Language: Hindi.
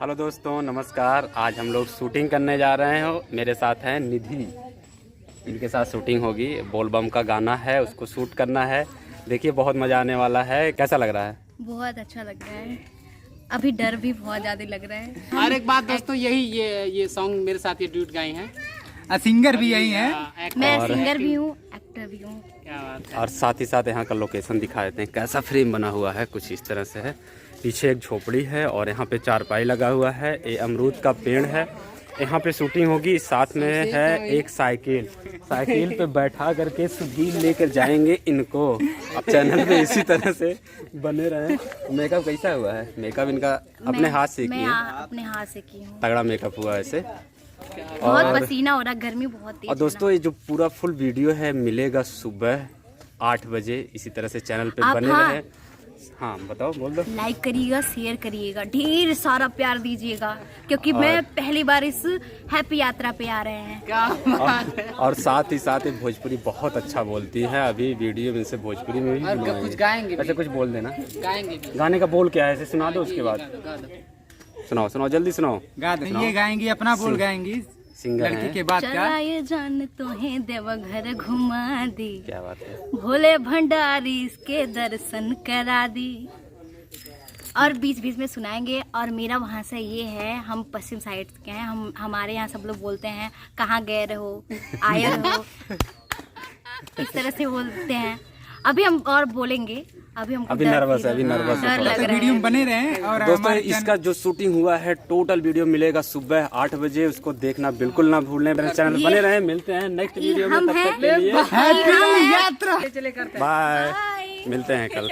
हेलो दोस्तों, नमस्कार। आज हम लोग शूटिंग करने जा रहे हैं। मेरे साथ हैं निधि, इनके साथ शूटिंग होगी। बोलबम का गाना है, उसको शूट करना है। देखिए बहुत मज़ा आने वाला है। कैसा लग रहा है? बहुत अच्छा लग रहा है। अभी डर भी बहुत ज़्यादा लग रहा है। और एक बात दोस्तों, ये सॉन्ग मेरे साथ ये ड्यूट गाए हैं। सिंगर भी यही है। मैं सिंगर भी हूँ, एक्टर भी हूँ। क्या बात है। और साथ ही साथ यहाँ का लोकेशन दिखा देते हैं। कैसा फ्रेम बना हुआ है, कुछ इस तरह से है। पीछे एक झोपड़ी है और यहाँ पे चारपाई लगा हुआ है। ये अमरूद का पेड़ है। यहाँ पे शूटिंग होगी। साथ में है एक साइकिल पे बैठा करके सुगील लेकर जाएंगे इनको। अब चैनल पे इसी तरह से बने रहें। मेकअप कैसा हुआ है? मेकअप इनका अपने हाथ से की है। अपने हाथ से की हूँ। तगड़ा मेकअप हुआ है ऐसे। बहुत पसीना हो रहा, गर्मी बहुत तेज। और दोस्तों ये जो पूरा फुल वीडियो है मिलेगा सुबह 8 बजे। इसी तरह से चैनल पे बने रहे। हाँ बताओ, बोल दो। लाइक करिएगा, शेयर करिएगा, ढेर सारा प्यार दीजिएगा, क्योंकि मैं पहली बार इस हैप्पी यात्रा पे आ रहे हैं। क्या बात है। और साथ ही साथ ये भोजपुरी बहुत अच्छा बोलती है। अभी वीडियो में से भोजपुरी में भी और कुछ गाएंगे भी। अच्छा कुछ बोल देना। गाएंगे भी। गाने का बोल क्या है ऐसे सुना दो, उसके बाद गा दो। सुनाओ जल्दी सुनाओ। ये गाएंगी, अपना बोल गाएंगी सिंगर लड़की हैं। के बाद का। चला ये जान तुम्हें देवघर घुमा दी, क्या बात है। भोले भंडारी इसके दर्शन करा दी। और बीच बीच में सुनाएंगे। और मेरा वहाँ से ये है, हम पश्चिम साइड के हैं। हमारे यहाँ सब लोग बोलते हैं कहाँ गए रहो, आए रहो, इस तरह से बोलते हैं। अभी हम और बोलेंगे। अभी नर्वस है, डर लग रहा वीडियो है। में बने रहे। और दोस्तों इसका जो शूटिंग हुआ है टोटल वीडियो मिलेगा सुबह 8 बजे। उसको देखना बिल्कुल ना भूलें। मेरे चैनल पे बने रहें। मिलते हैं नेक्स्ट वीडियो में। तब तक के लिए हैप्पी यात्रा। बाय। मिलते हैं कल।